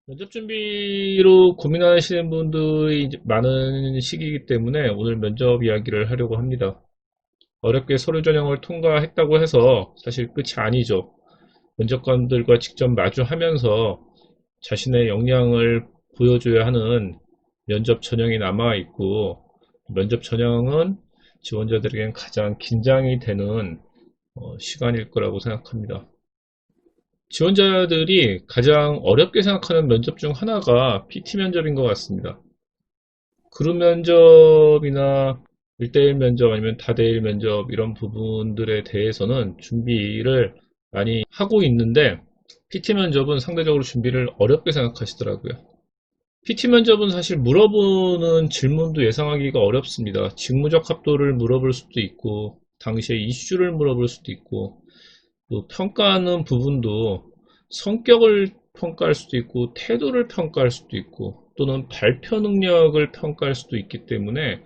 면접 준비로 고민하시는 분들이 이제 많은 시기이기 때문에 오늘 면접 이야기를 하려고 합니다. 어렵게 서류 전형을 통과했다고 해서 사실 끝이 아니죠. 면접관들과 직접 마주하면서 자신의 역량을 보여줘야 하는 면접 전형이 남아 있고, 면접 전형은 지원자들에겐 가장 긴장이 되는 시간일 거라고 생각합니다. 지원자들이 가장 어렵게 생각하는 면접 중 하나가 PT 면접인 것 같습니다. 그룹 면접이나 1대1 면접 아니면 다대일 면접 이런 부분들에 대해서는 준비를 많이 하고 있는데, PT 면접은 상대적으로 준비를 어렵게 생각하시더라고요. PT 면접은 사실 물어보는 질문도 예상하기가 어렵습니다. 직무적 합도를 물어볼 수도 있고, 당시의 이슈를 물어볼 수도 있고, 또 평가하는 부분도 성격을 평가할 수도 있고 태도를 평가할 수도 있고 또는 발표 능력을 평가할 수도 있기 때문에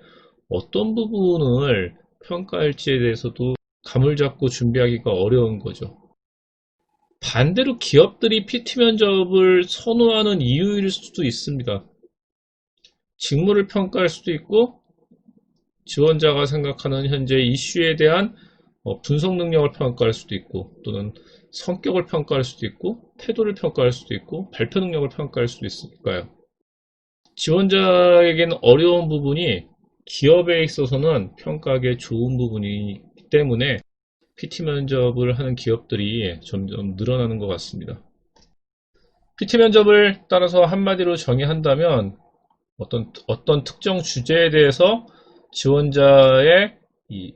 어떤 부분을 평가할지에 대해서도 감을 잡고 준비하기가 어려운 거죠. 반대로 기업들이 PT 면접을 선호하는 이유일 수도 있습니다. 직무를 평가할 수도 있고 지원자가 생각하는 현재 이슈에 대한 분석 능력을 평가할 수도 있고 또는 성격을 평가할 수도 있고 태도를 평가할 수도 있고 발표 능력을 평가할 수도 있으니까요. 지원자에게는 어려운 부분이 기업에 있어서는 평가하기에 좋은 부분이기 때문에 PT 면접을 하는 기업들이 점점 늘어나는 것 같습니다. PT 면접을 따라서 한마디로 정의한다면 어떤 특정 주제에 대해서 지원자의 이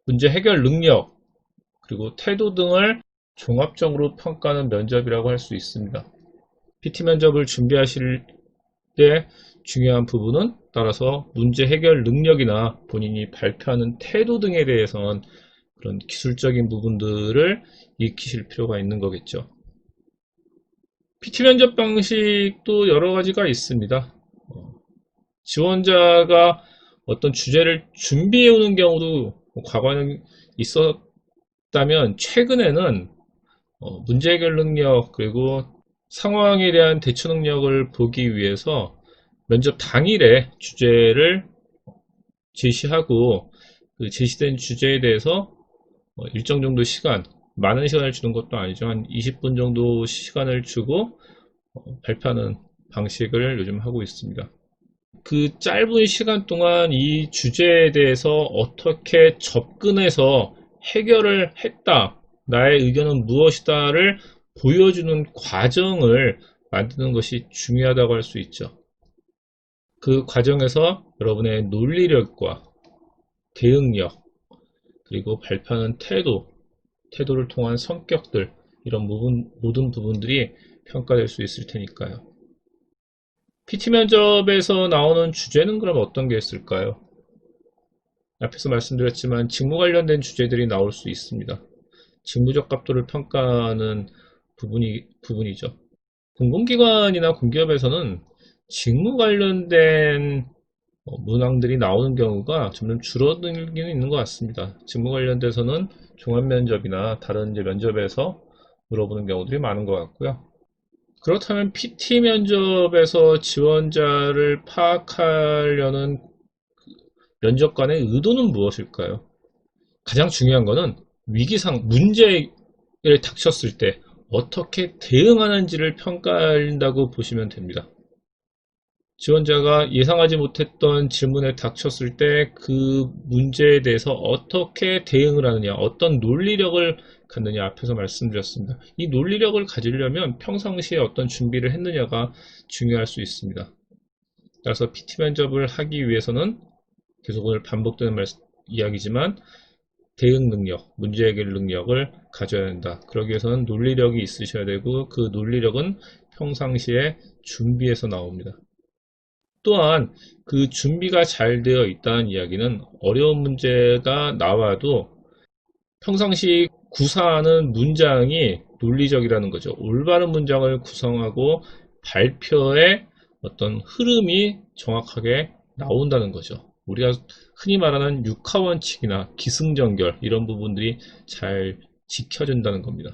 문제 해결 능력 그리고 태도 등을 종합적으로 평가하는 면접이라고 할 수 있습니다. PT 면접을 준비하실 때 중요한 부분은 따라서 문제 해결 능력이나 본인이 발표하는 태도 등에 대해서는 그런 기술적인 부분들을 익히실 필요가 있는 거겠죠. PT 면접 방식도 여러 가지가 있습니다. 지원자가 어떤 주제를 준비해 오는 경우도 과거에는 있었다면 최근에는 문제 해결 능력 그리고 상황에 대한 대처 능력을 보기 위해서 면접 당일에 주제를 제시하고 그 제시된 주제에 대해서 일정 정도 시간, 많은 시간을 주는 것도 아니죠. 한 20분 정도 시간을 주고 발표하는 방식을 요즘 하고 있습니다. 그 짧은 시간 동안 이 주제에 대해서 어떻게 접근해서 해결을 했다, 나의 의견은 무엇이다를 보여주는 과정을 만드는 것이 중요하다고 할 수 있죠. 그 과정에서 여러분의 논리력과 대응력, 그리고 발표하는 태도를 통한 성격들, 이런 모든 부분들이 평가될 수 있을 테니까요. PT 면접에서 나오는 주제는 그럼 어떤 게 있을까요? 앞에서 말씀드렸지만 직무 관련된 주제들이 나올 수 있습니다. 직무적 갑도를 평가하는 부분이죠. 공공기관이나 공기업에서는 직무 관련된 문항들이 나오는 경우가 점점 줄어들기는 있는 것 같습니다. 직무 관련돼서는 종합면접이나 다른 이제 면접에서 물어보는 경우들이 많은 것 같고요. 그렇다면 PT 면접에서 지원자를 파악하려는 면접관의 의도는 무엇일까요? 가장 중요한 것은 위기상 문제를 닥쳤을 때 어떻게 대응하는지를 평가한다고 보시면 됩니다. 지원자가 예상하지 못했던 질문에 닥쳤을 때 그 문제에 대해서 어떻게 대응을 하느냐, 어떤 논리력을 갖느냐 앞에서 말씀드렸습니다. 이 논리력을 가지려면 평상시에 어떤 준비를 했느냐가 중요할 수 있습니다. 따라서 PT 면접을 하기 위해서는 계속 오늘 반복되는 이야기지만 대응 능력, 문제 해결 능력을 가져야 한다. 그러기 위해서는 논리력이 있으셔야 되고 그 논리력은 평상시에 준비해서 나옵니다. 또한 그 준비가 잘 되어 있다는 이야기는 어려운 문제가 나와도 평상시 구사하는 문장이 논리적이라는 거죠. 올바른 문장을 구성하고 발표의 어떤 흐름이 정확하게 나온다는 거죠. 우리가 흔히 말하는 육하원칙이나 기승전결 이런 부분들이 잘 지켜진다는 겁니다.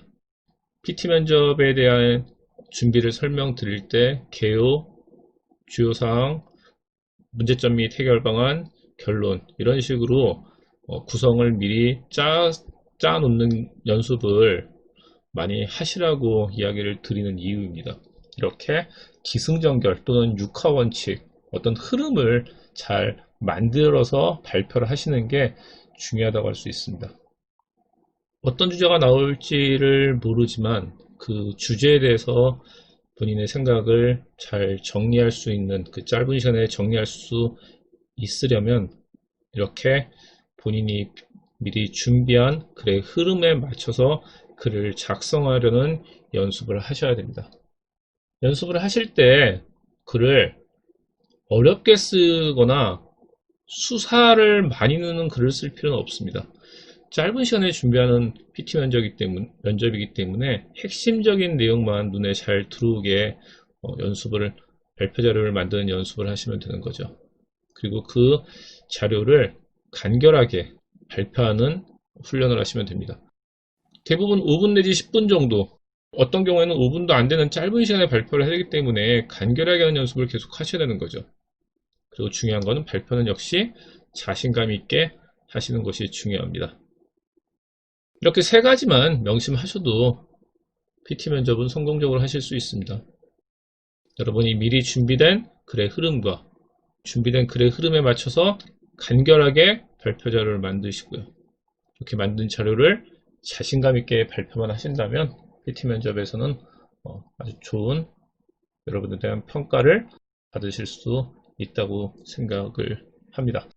PT 면접에 대한 준비를 설명드릴 때 개요, 주요사항, 문제점 및 해결 방안, 결론 이런 식으로 구성을 미리 짜놓는 연습을 많이 하시라고 이야기를 드리는 이유입니다. 이렇게 기승전결 또는 육하원칙 어떤 흐름을 잘 만들어서 발표를 하시는 게 중요하다고 할 수 있습니다. 어떤 주제가 나올지를 모르지만 그 주제에 대해서 본인의 생각을 잘 정리할 수 있는, 그 짧은 시간에 정리할 수 있으려면 이렇게 본인이 미리 준비한 글의 흐름에 맞춰서 글을 작성하려는 연습을 하셔야 됩니다. 연습을 하실 때 글을 어렵게 쓰거나 수사를 많이 넣는 글을 쓸 필요는 없습니다. 짧은 시간에 준비하는 PT 면접이기 때문에 핵심적인 내용만 눈에 잘 들어오게 발표 자료를 만드는 연습을 하시면 되는 거죠. 그리고 그 자료를 간결하게 발표하는 훈련을 하시면 됩니다. 대부분 5분 내지 10분 정도, 어떤 경우에는 5분도 안 되는 짧은 시간에 발표를 해야 되기 때문에 간결하게 하는 연습을 계속 하셔야 되는 거죠. 그리고 중요한 거는 발표는 역시 자신감 있게 하시는 것이 중요합니다. 이렇게 세 가지만 명심하셔도 PT 면접은 성공적으로 하실 수 있습니다. 여러분이 미리 준비된 글의 흐름과 준비된 글의 흐름에 맞춰서 간결하게 발표 자료를 만드시고요. 이렇게 만든 자료를 자신감 있게 발표만 하신다면 PT 면접에서는 아주 좋은 여러분에 대한 평가를 받으실 수 있다고 생각을 합니다.